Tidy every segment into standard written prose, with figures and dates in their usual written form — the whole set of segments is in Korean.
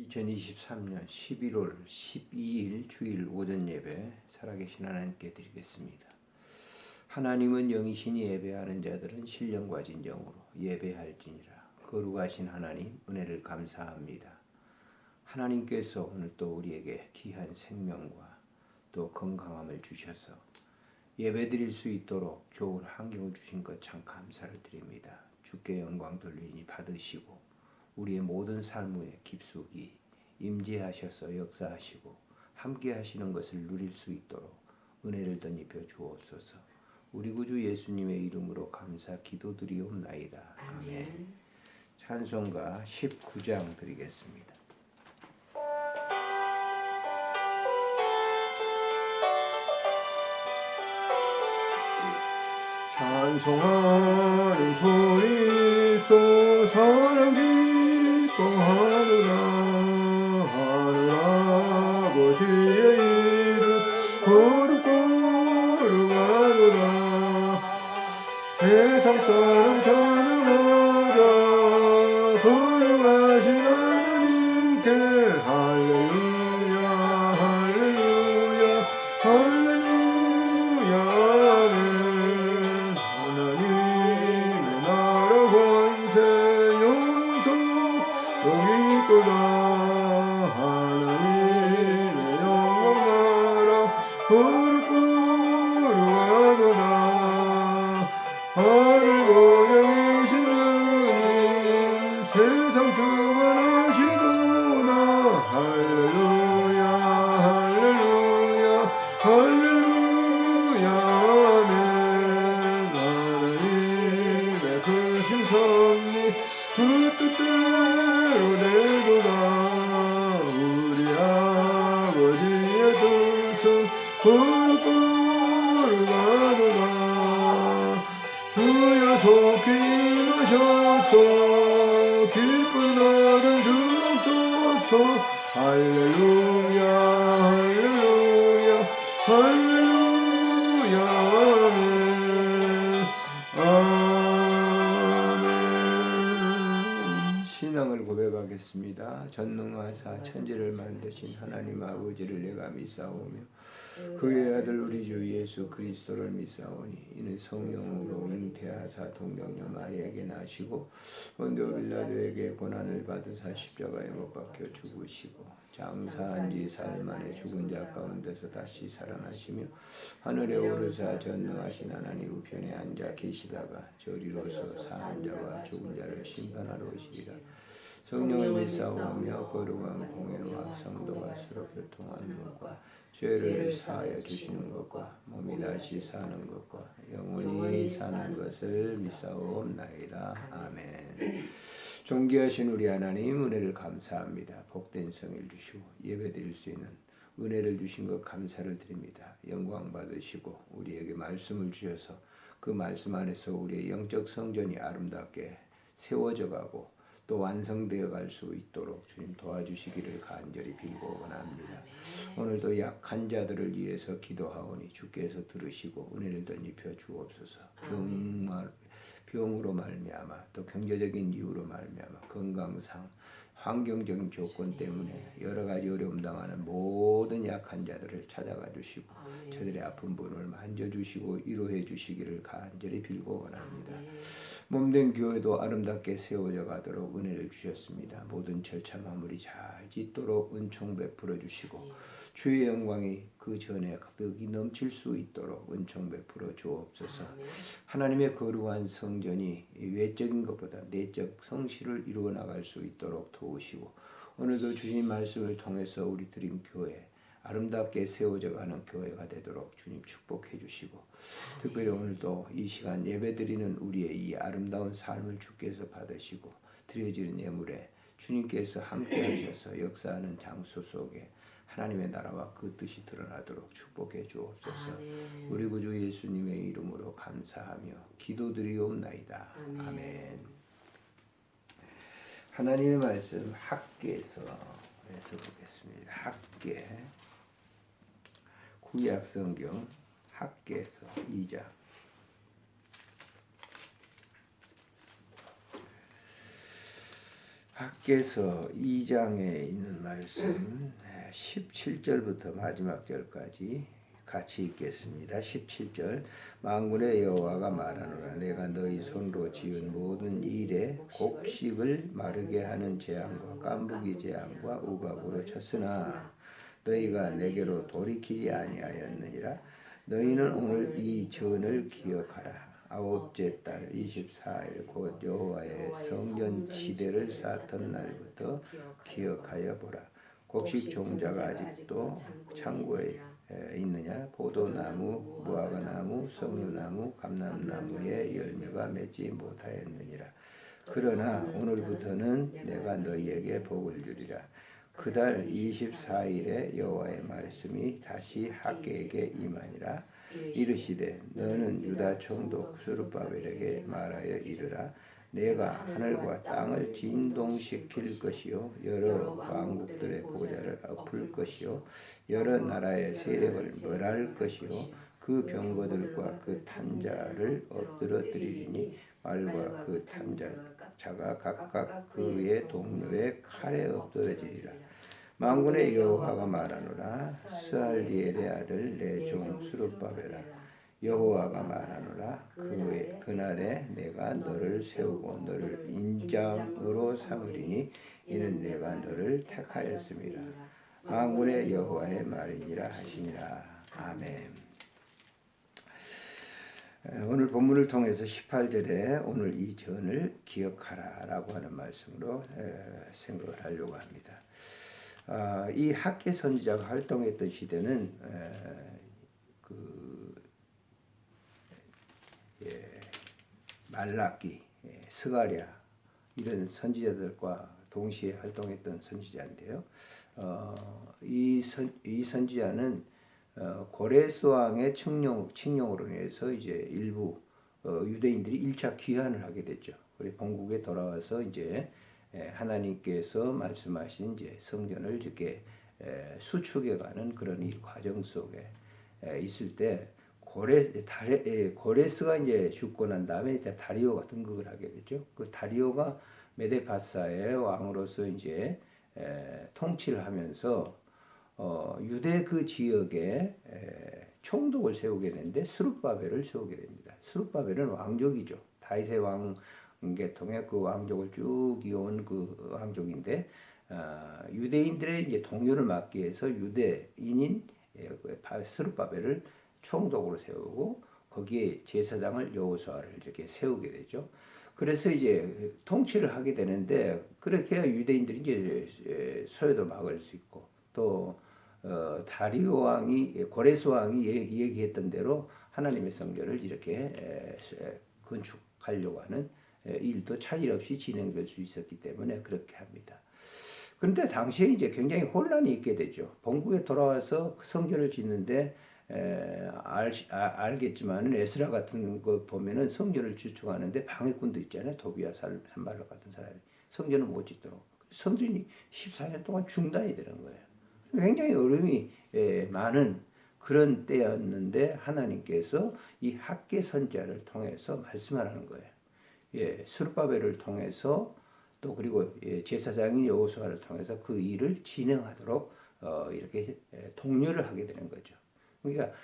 2023년 11월 12일 주일 오전 예배 살아계신 하나님께 드리겠습니다. 하나님은 영이시니 예배하는 자들은 신령과 진정으로 예배할지니라. 거룩하신 하나님 은혜를 감사합니다. 하나님께서 오늘 또 우리에게 귀한 생명과 또 건강함을 주셔서 예배드릴 수 있도록 좋은 환경을 주신 것 참 감사를 드립니다. 주께 영광 돌리니 받으시고 우리의 모든 삶에 깊숙이 임재하셔서 역사하시고 함께 하시는 것을 누릴 수 있도록 은혜를 덧입혀 주옵소서. 우리 구주 예수님의 이름으로 감사 기도드리옵나이다. 아멘. 찬송가 19장 드리겠습니다. 찬송하는 소리 쏟아서 기뻐하노라. 하늘 아버지의 이름 거룩 거룩하노라. 세상 사람 찬양하자. 거룩하신 하나님께 할렐루야 할렐루야 할렐루야 아멘. 하나님의 나라 권세 영원토록 있도다. 하나님의 영광 나라 거룩 거룩하도다. 하늘 고향이신 주님 세상 주관하시도다. 할렐루야 할렐루야 할렐루야 아멘. 하나님의 크신 섭리 그 뜻대로 되도다. 우리 아버지의 뜻은 거룩 거룩하도다. 주여 속히 임하셔서 기쁜 나를 주옵소서. 할렐루야 할렐루야 할렐루야 아멘. 아멘. 신앙을 고백하겠습니다. 전능하사 천지를 만드신 하나님 아버지를 내가 믿사오며 그의 아들 우리 주 예수 그리스도를 믿사오니 이는 성령으로 잉태하사 동정녀 마리아에게 나시고 본디오 빌라도에게 고난을 받으사 십자가에 못 박혀 죽으시고 장사한 지 사흘 만에 죽은 자 가운데서 다시 살아나시며 하늘에 오르사 전능하신 하나님 우편에 앉아 계시다가 저리로서 사한 자와 죽은 자를 심판하러 오시리라. 성령을 믿사오며 거룩한 공예와 성도가 서로 교통하는 것과 죄를 사하여 주시는 것과 몸이 다시 사는 것과 영원히 사는 것을 믿사옵나이다. 아멘. 존귀하신 우리 하나님 은혜를 감사합니다. 복된 성일 주시고 예배드릴 수 있는 은혜를 주신 것 감사를 드립니다. 영광 받으시고 우리에게 말씀을 주셔서 그 말씀 안에서 우리의 영적 성전이 아름답게 세워져 가고 또 완성되어 갈 수 있도록 주님 도와주시기를 간절히 빌고 원합니다. 오늘도 약한 자들을 위해서 기도하오니 주께서 들으시고 은혜를 덧입혀 주옵소서. 병으로 말미암아 또 경제적인 이유로 말미암아 건강상 환경적인 조건 때문에 여러 가지 어려움 당하는 모든 약한 자들을 찾아가 주시고 저들의 아픈 분을 만져주시고 위로해 주시기를 간절히 빌고 원합니다. 몸된 교회도 아름답게 세워져 가도록 은혜를 주셨습니다. 모든 절차 마무리 잘 짓도록 은총 베풀어 주시고 주의 영광이 그 전에 득이 넘칠 수 있도록 은총 베풀어 주옵소서. 하나님의 거룩한 성전이 외적인 것보다 내적 성실을 이루어 나갈 수 있도록 도우시고 오늘도 주신 말씀을 통해서 우리 드림 교회 아름답게 세워져 가는 교회가 되도록 주님 축복해 주시고 특별히 오늘도 이 시간 예배드리는 우리의 이 아름다운 삶을 주께서 받으시고 드려지는 예물에 주님께서 함께 하셔서 역사하는 장소 속에 하나님의 나라와 그 뜻이 드러나도록 축복해 주옵소서. 우리 구주 예수님의 이름으로 감사하며 기도드리옵나이다. 아멘. 하나님의 말씀 학개에서 보겠습니다. 학개 구약 성경 학개에서 2장 학개서 2장에 있는 말씀 17절부터 마지막 절까지 같이 읽겠습니다. 17절 만군의 여호와가 말하노라 내가 너희 손으로 지은 모든 일에 곡식을 마르게 하는 재앙과 깐부기 재앙과 우박으로 쳤으나 너희가 내게로 돌이키지 아니하였느니라. 너희는 오늘 이 전을 기억하라. 아홉째 달 24일 곧 여호와의 성전 지대를 쌓던 날부터 기억하여 보라. 곡식 종자가 아직도 창고에 있느냐? 포도나무, 무화과나무, 석류나무, 감람나무의 열매가 맺지 못하였느니라. 그러나 오늘부터는 내가 너희에게 복을 주리라. 그달 24일에 여호와의 말씀이 다시 학개에게 임하니라. 이르시되 너는 유다 총독 스룹바벨에게 말하여 이르라. 내가 하늘과 땅을 진동시킬 것이요 여러 왕국들의 보좌를 엎을 것이요 여러 나라의 세력을 멸할 것이요 그 병거들과 그 탄자를 엎드러뜨리리니 말과 그 탄자가 각각 그의 동료의 칼에 엎드러지리라. 만군의 여호와가 말하노라. 스알디엘의 아들 내 종 스룹바벨아 여호와가 말하노라. 그날에 내가 너를 세우고 너를 인장으로 삼으리니 이는 내가 너를 택하였음이라. 만군의 여호와의 말이니라 하시니라. 아멘. 오늘 본문을 통해서 18절에 오늘 이 전을 기억하라 라고 하는 말씀으로 생각을 하려고 합니다. 이 학개 선지자가 활동했던 시대는 말라기, 스가랴 이런 선지자들과 동시에 활동했던 선지자인데요. 이 선지자는 고레스 왕의 칙령으로 인해서 이제 일부 유대인들이 1차 귀환을 하게 됐죠. 그리고 본국에 돌아와서 이제 하나님께서 말씀하신 이제 성전을 이렇게 수축해가는 그런 이 과정 속에 있을 때 고레스가 이제 죽고 난 다음에 이제 다리오가 등극을 하게 되죠. 그 다리오가 메데파사의 왕으로서 이제 통치를 하면서 유대 그 지역에 총독을 세우게 되는데 스룹바벨을 세우게 됩니다. 스룹바벨은 왕족이죠. 다윗의 왕계통의 그 왕족을 쭉 이어온 그 왕족인데 유대인들의 이제 동요를 막기 위해서 유대인인 스룹바벨을 총독으로 세우고 거기에 제사장을 여호수아를 이렇게 세우게 되죠. 그래서 이제 통치를 하게 되는데 그렇게 유대인들이 이제 소요도 막을 수 있고 또 다리오 왕이 고레스 왕이 얘기했던 대로 하나님의 성전을 이렇게 건축하려고 하는 일도 차질 없이 진행될 수 있었기 때문에 그렇게 합니다. 그런데 당시에 이제 굉장히 혼란이 있게 되죠. 본국에 돌아와서 성전을 짓는데 알겠지만은 에스라 같은 거 보면은 성전을 주축하는데 방해꾼도 있잖아요. 도비아 산발락 같은 사람이 성전을 못 짓도록 성전이 14년 동안 중단이 되는 거예요. 굉장히 어려움이 많은 그런 때였는데 하나님께서 이 학개 선지자를 통해서 말씀하라는 거예요. 스룹바벨을 통해서 또 그리고 제사장인 여호수아를 통해서 그 일을 진행하도록 이렇게 독려를 하게 되는 거죠. 그러니까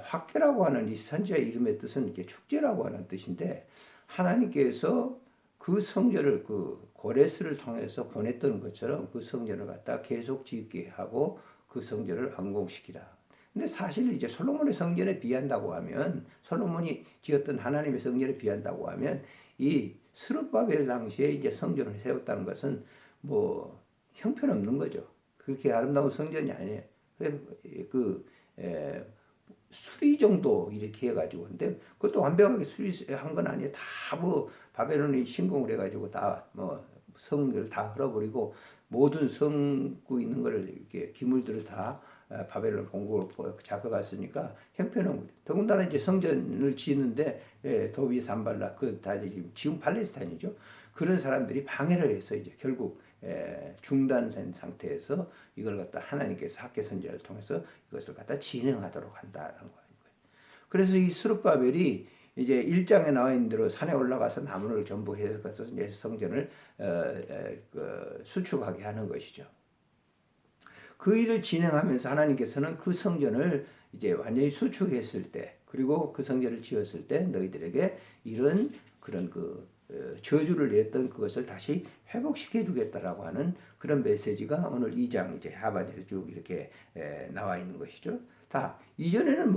학개라고 하는 이 선지자의 이름의 뜻은 이게 축제라고 하는 뜻인데 하나님께서 그 성전을 그 고레스를 통해서 보냈던 것처럼 그 성전을 갖다 계속 짓게 하고 그 성전을 완공시키라. 근데 사실 이제 솔로몬의 성전에 비한다고 하면 솔로몬이 지었던 하나님의 성전에 비한다고 하면 이 스룹바벨 당시에 이제 성전을 세웠다는 것은 뭐 형편없는 거죠. 그렇게 아름다운 성전이 아니에요. 수리 정도 이렇게 해가지고 근데 그것도 완벽하게 수리한 건 아니에요. 다 뭐 바벨론이 침공을 해가지고 다 뭐 성을 다 흘러버리고 모든 성구 있는 거를 이렇게 기물들을 다 바벨론 공국으로 잡혀갔으니까 형편은 더군다나 이제 성전을 짓는데 도비 산발락 그 다 지금 팔레스타인이죠. 그런 사람들이 방해를 해서 이제 결국 중단된 상태에서 이걸 갖다 하나님께서 학개 선지자를 통해서 이것을 갖다 진행하도록 한다는 거예요. 그래서 이 스룹바벨이 이제 1장에 나와 있는 대로 산에 올라가서 나무를 전부 해서 이제 성전을 수축하게 하는 것이죠. 그 일을 진행하면서 하나님께서는 그 성전을 이제 완전히 수축했을 때, 그리고 그 성전을 지었을 때 너희들에게 이런 그런 저주를 냈던 그것을 다시 회복시켜 주겠다라고 하는 그런 메시지가 오늘 2장 이제 하반절에 쭉 이렇게 나와 있는 것이죠. 다 이전에는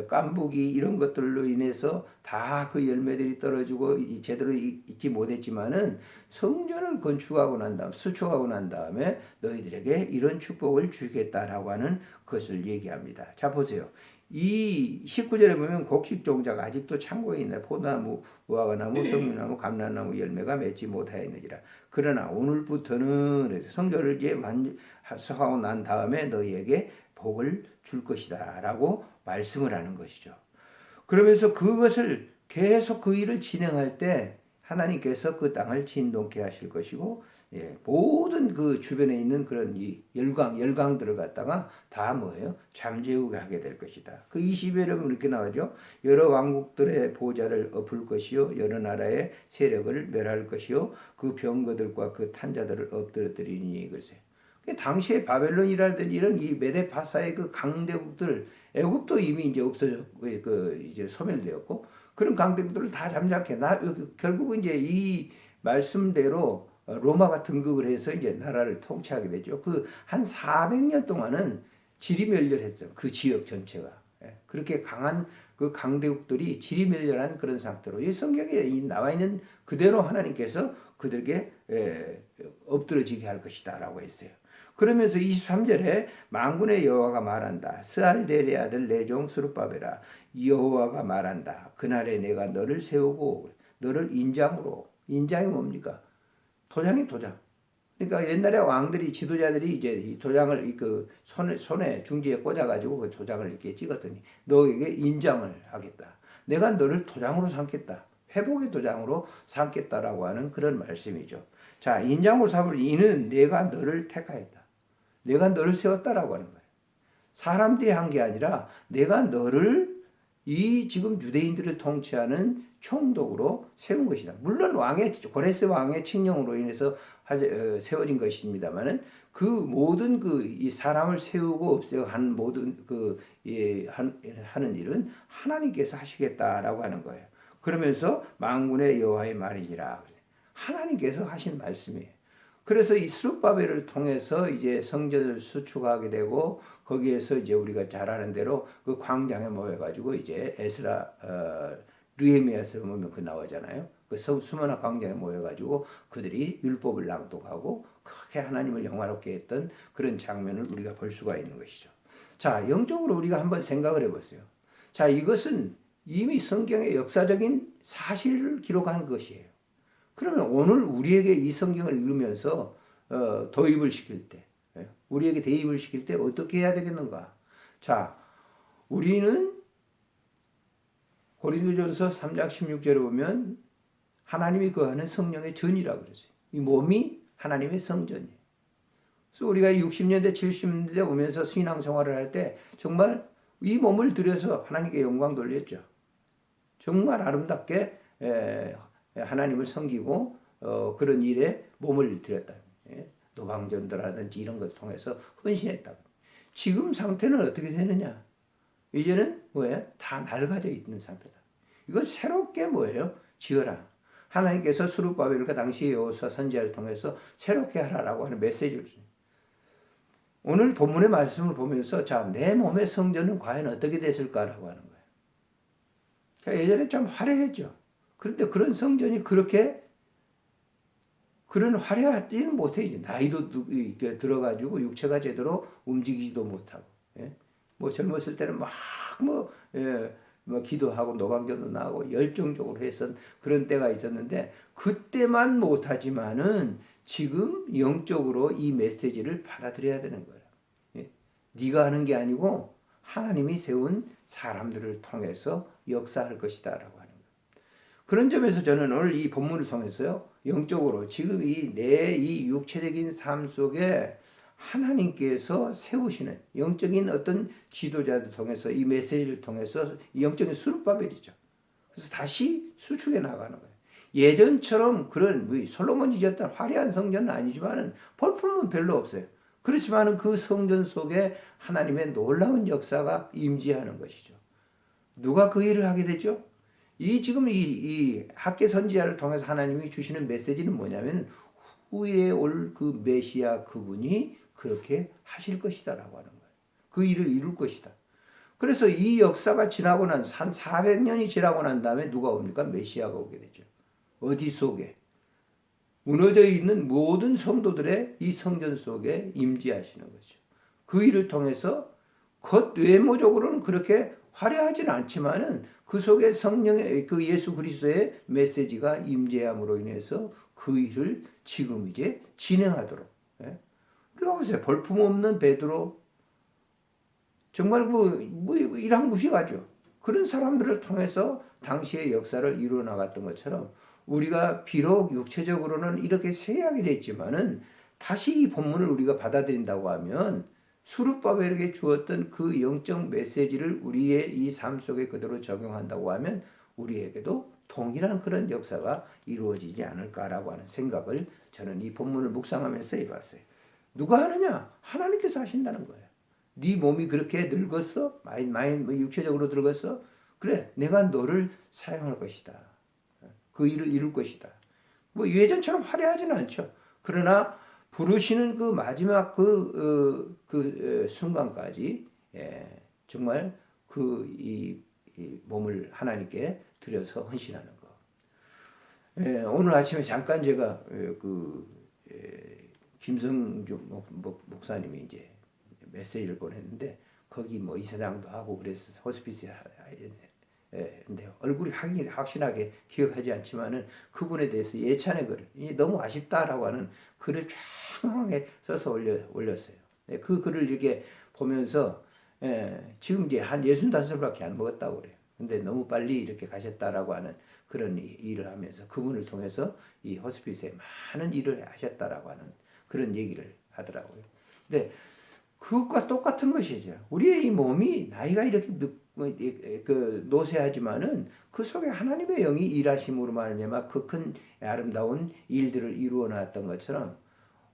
깐부기 이런 것들로 인해서 다 그 열매들이 떨어지고 제대로 있지 못했지만은 성전을 건축하고 난 다음 수축하고 난 다음에 너희들에게 이런 축복을 주겠다라고 하는 것을 얘기합니다. 자 보세요. 이 19절에 보면 곡식 종자가 아직도 창고에 있네. 포도나무, 무화과나무, 성류나무, 감람나무 열매가 맺지 못하였느니라. 그러나 오늘부터는 성전을 이제 완성하고 난 다음에 너희에게 복을 줄 것이다 라고 말씀을 하는 것이죠. 그러면서 그것을 계속 그 일을 진행할 때 하나님께서 그 땅을 진동케 하실 것이고, 모든 그 주변에 있는 그런 이 열강들을 갖다가 다 뭐예요? 잠재우게 하게 될 것이다. 그 20절에 보면 이렇게 나오죠. 여러 왕국들의 보좌를 엎을 것이요, 여러 나라의 세력을 멸할 것이요, 그 병거들과 그 탄자들을 엎드려뜨리니 글쎄. 당시에 바벨론이라든지 이런 이 메데파사의 그 강대국들, 애굽도 이미 이제 없어졌고 이제 소멸되었고, 그런 강대국들을 다 잠잠케 결국은 이제 이 말씀대로 로마가 등극을 해서 이제 나라를 통치하게 되죠. 그 한 400년 동안은 지리멸렬했죠. 그 지역 전체가. 그렇게 강한 그 강대국들이 지리멸렬한 그런 상태로 이 성경에 나와 있는 그대로 하나님께서 그들에게 엎드러지게 할 것이다라고 했어요. 그러면서 23절에 만군의 여호와가 말한다. 스알델의 아들 내 종 스룹바벨아, 여호와가 말한다. 그날에 내가 너를 세우고 너를 인장으로. 인장이 뭡니까? 도장이 도장. 그러니까 옛날에 왕들이 지도자들이 이제 이 도장을 그 손에 중지에 꽂아가지고 그 도장을 이렇게 찍었더니 너에게 인장을 하겠다. 내가 너를 도장으로 삼겠다. 회복의 도장으로 삼겠다라고 하는 그런 말씀이죠. 자, 인장으로 삼을 이는 내가 너를 택하였다. 내가 너를 세웠다라고 하는 거예요. 사람들이 한 게 아니라 내가 너를 이 지금 유대인들을 통치하는 총독으로 세운 것이다. 물론 고레스 왕의 칙령으로 인해서 세워진 것입니다만은 그 모든 이 사람을 세우고 없애고 한 모든 하는 일은 하나님께서 하시겠다라고 하는 거예요. 그러면서 만군의 여호와의 말이니라. 하나님께서 하신 말씀이에요. 그래서 이 스룹바벨을 통해서 이제 성전을 수축하게 되고, 거기에서 이제 우리가 잘 아는 대로 그 광장에 모여가지고 이제 에스라, 느헤미야서 보면 그 나오잖아요. 그 수문화 광장에 모여가지고 그들이 율법을 낭독하고 크게 하나님을 영화롭게 했던 그런 장면을 우리가 볼 수가 있는 것이죠. 자, 영적으로 우리가 한번 생각을 해보세요. 자, 이것은 이미 성경의 역사적인 사실을 기록한 것이에요. 그러면 오늘 우리에게 이 성경을 읽으면서 도입을 시킬 때, 우리에게 대입을 시킬 때 어떻게 해야 되겠는가? 자, 우리는 고린도전서 3장 16절에 보면 하나님이 거하는 성령의 전이라고 그랬어요. 이 몸이 하나님의 성전이에요. 그래서 우리가 60년대, 70년대 오면서 신앙생활을 할 때 정말 이 몸을 들여서 하나님께 영광 돌렸죠. 정말 아름답게 하나님을 섬기고 그런 일에 몸을 들였다. 노방전도라든지 이런 것을 통해서 헌신했다. 지금 상태는 어떻게 되느냐? 이제는 뭐예요? 다 낡아져 있는 상태다. 이걸 새롭게 뭐예요? 지어라. 하나님께서 스룹바벨과 당시 여호수아 선지자를 통해서 새롭게 하라라고 하는 메시지를 줍니다. 오늘 본문의 말씀을 보면서 자, 내 몸의 성전은 과연 어떻게 됐을까라고 하는 거예요. 자, 예전에 좀 화려했죠. 그런데 그런 성전이 그렇게 그런 화려하지는 못해. 이제 나이도 들어가지고 육체가 제대로 움직이지도 못하고, 젊었을 때는 기도하고 노방전도 나가고 열정적으로 했던 그런 때가 있었는데, 그때만 못하지만은 지금 영적으로 이 메시지를 받아들여야 되는 거예요. 네가 하는 게 아니고 하나님이 세운 사람들을 통해서 역사할 것이다라고 하는 거예요. 그런 점에서 저는 오늘 이 본문을 통해서요, 영적으로 지금 이 육체적인 삶 속에 하나님께서 세우시는 영적인 어떤 지도자들 통해서 이 메시지를 통해서 영적인 스룹바벨이죠. 그래서 다시 수축해 나가는 거예요. 예전처럼 그런 솔로몬이 지었던 화려한 성전은 아니지만은 볼품은 별로 없어요. 그렇지만은 그 성전 속에 하나님의 놀라운 역사가 임재하는 것이죠. 누가 그 일을 하게 되죠? 지금 이 학계 선지자를 통해서 하나님이 주시는 메시지는 뭐냐면 후에 올 그 메시아 그분이 그렇게 하실 것이다라고 하는 거예요. 그 일을 이룰 것이다. 그래서 이 역사가 지나고 난 400년이 지나고 난 다음에 누가 옵니까? 메시아가 오게 되죠. 어디 속에? 무너져 있는 모든 성도들의 이 성전 속에 임재하시는 거죠. 그 일을 통해서 겉 외모적으로는 그렇게 화려하지는 않지만은 그 속에 성령의 그 예수 그리스도의 메시지가 임재함으로 인해서 그 일을 지금 이제 진행하도록. 예? 우리가 보세요. 볼품없는 베드로 정말 이랑 무식하죠. 그런 사람들을 통해서 당시의 역사를 이루어 나갔던 것처럼 우리가 비록 육체적으로는 이렇게 쇠하게 됐지만은 다시 이 본문을 우리가 받아들인다고 하면 수르바벨에게 주었던 그 영적 메시지를 우리의 이 삶 속에 그대로 적용한다고 하면 우리에게도 동일한 그런 역사가 이루어지지 않을까라고 하는 생각을 저는 이 본문을 묵상하면서 해봤어요. 누가 하느냐? 하나님께서 하신다는 거예요. 네 몸이 그렇게 늙었어? 많이 육체적으로 늙었어? 그래, 내가 너를 사용할 것이다. 그 일을 이룰 것이다. 예전처럼 화려하지는 않죠. 그러나 부르시는 그 마지막 순간까지 정말 이 몸을 하나님께 드려서 헌신하는 거. 오늘 아침에 잠깐 제가 김성주 목사님이 이제 메시지를 보냈는데 거기 이사장도 하고 그래서 호스피스 근데 얼굴이 확실하게 기억하지 않지만은 그분에 대해서 예찬의 글을 너무 아쉽다라고 하는 글을 장황하게 써서 올렸어요. 그 글을 이렇게 보면서 지금 이제 한 65살밖에 안 먹었다고 그래요. 근데 너무 빨리 이렇게 가셨다라고 하는 그런 일을 하면서 그분을 통해서 이 호스피스에 많은 일을 하셨다라고 하는 그런 얘기를 하더라고요. 근데 그것과 똑같은 것이죠. 우리의 이 몸이 나이가 이렇게 노쇠하지만은 그 속에 하나님의 영이 일하심으로 말미암아 그 큰 아름다운 일들을 이루어 놨던 것처럼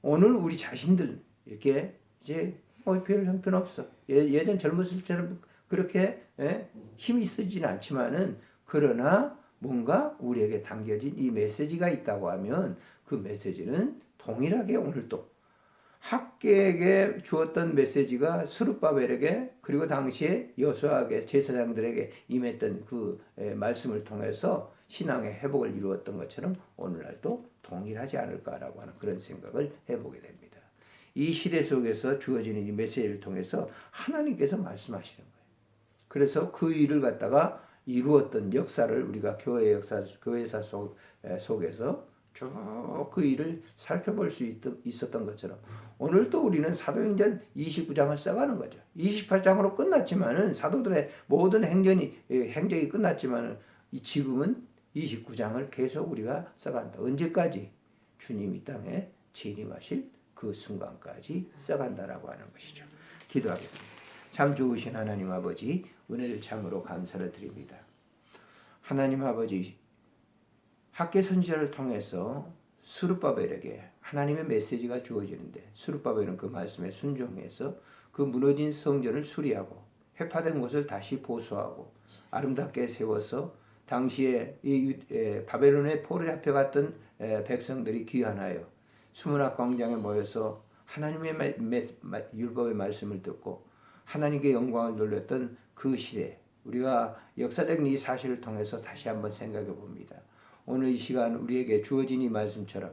오늘 우리 자신들 이렇게 이제 별 형편 없어. 예전 젊었을 때처럼 그렇게 힘이 쓰지는 않지만은 그러나 뭔가 우리에게 담겨진 이 메시지가 있다고 하면 그 메시지는 동일하게 오늘도 학계에게 주었던 메시지가 스룹바벨에게 그리고 당시에 여호수아에게 제사장들에게 임했던 그 말씀을 통해서 신앙의 회복을 이루었던 것처럼 오늘날도 동일하지 않을까라고 하는 그런 생각을 해보게 됩니다. 이 시대 속에서 주어지는 이 메시지를 통해서 하나님께서 말씀하시는 거예요. 그래서 그 일을 갖다가 이루었던 역사를 우리가 교회사 속에서 쭉 그 일을 살펴볼 수 있었던 것처럼 오늘도 우리는 사도행전 29장을 써가는 거죠. 28장으로 끝났지만은 사도들의 모든 행적이 끝났지만은 지금은 29장을 계속 우리가 써간다. 언제까지? 주님 이 땅에 재림하실 그 순간까지 써간다라고 하는 것이죠. 기도하겠습니다. 참 좋으신 하나님 아버지, 은혜를 참으로 감사를 드립니다. 하나님 아버지, 학계 선지자를 통해서 스룹바벨에게 하나님의 메시지가 주어지는데 스룹바벨은 그 말씀에 순종해서 그 무너진 성전을 수리하고 회파된 곳을 다시 보수하고 아름답게 세워서 당시에 이 바벨론의 포로 잡혀갔던 백성들이 귀환하여 수문학 광장에 모여서 하나님의 율법의 말씀을 듣고 하나님께 영광을 돌렸던 그 시대, 우리가 역사적인 이 사실을 통해서 다시 한번 생각해 봅니다. 오늘 이 시간 우리에게 주어진 이 말씀처럼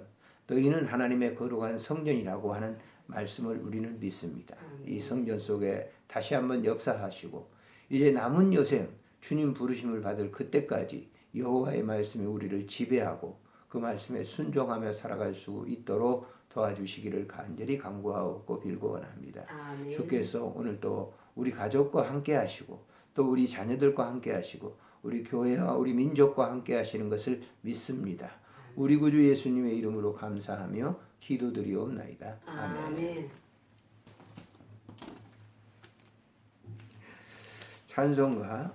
너희는 하나님의 거룩한 성전이라고 하는 말씀을 우리는 믿습니다. 이 성전 속에 다시 한번 역사하시고 이제 남은 여생 주님 부르심을 받을 그때까지 여호와의 말씀이 우리를 지배하고 그 말씀에 순종하며 살아갈 수 있도록 도와주시기를 간절히 간구하고 빌고 원합니다. 아멘. 주께서 오늘 또 우리 가족과 함께 하시고 또 우리 자녀들과 함께 하시고 우리 교회와 우리 민족과 함께 하시는 것을 믿습니다. 우리 구주 예수님의 이름으로 감사하며 기도드리옵나이다. 아멘. 찬송가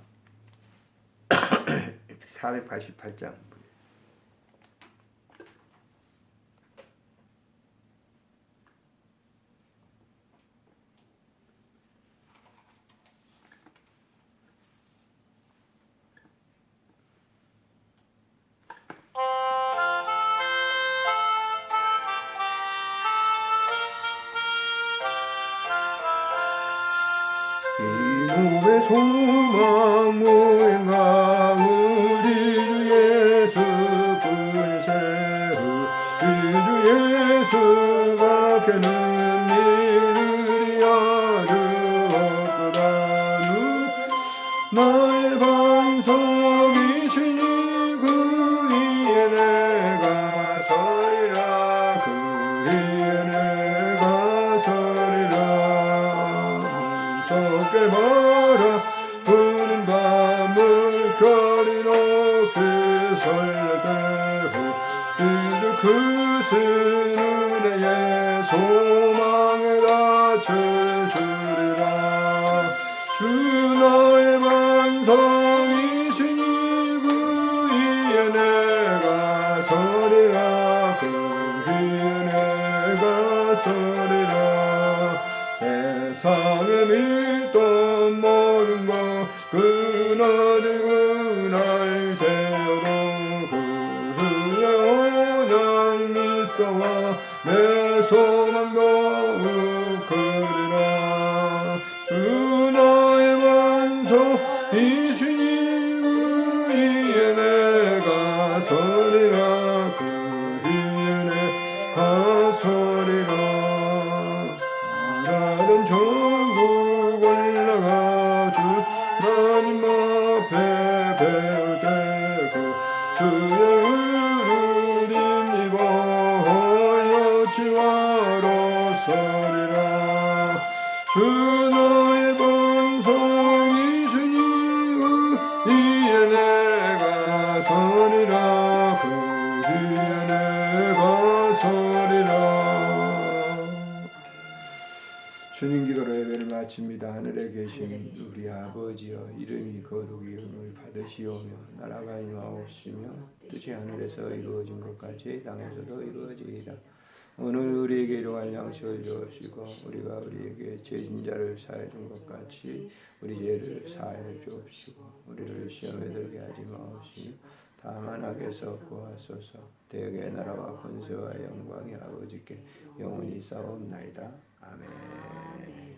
488장. 이놈의 소망 무행하 우리 주 예수 불세후 우리 주 예수가 깨는 일들이 아주 없도다 나의 반석이시니 그 위에 내가 서리라 그 위에 내가 서리라 무섭게 바라 부는 밤을 별이 높이 설레대고 이제 그 은혜의 소망에 닿을 주리라 주 나의 반석이시니 그 위에 내가 서리라 그 위에 내가 서리라 세상에 믿던 모든 것 끊어지고 날 세워도 그 후에 오냥 미소와 내 소망 더욱 크리라 주 나의 반석이시니 그 위에 내가 서리라 그 위에 내가 서리라 나는 전국 올라가 주 하나님 앞에 배울 때고 주의 의를 힘입어 여치와로 서리라 주 나의 반석이시니 그 위에 내가 서리라 그 위에 내가 서리라 주님 기도로 예배를 마칩니다. 하늘에 계신 우리 아버지여 이름이 거룩히 여김을 받으시오며 나라가 임하옵시며 뜻이 하늘에서 이루어진 것 같이 땅에서도 이루어지이다. 오늘 우리에게 일용할 양식을 주옵시고 우리가 우리에게 죄진 자를 사해 준 것 같이 우리 죄를 사해 주옵시고 우리를 시험에 들게 하지 마옵시며 다만 악에서 구하소서. 대개 나라와 권세와 영광이 아버지께 영원히 싸움나이다. 아멘.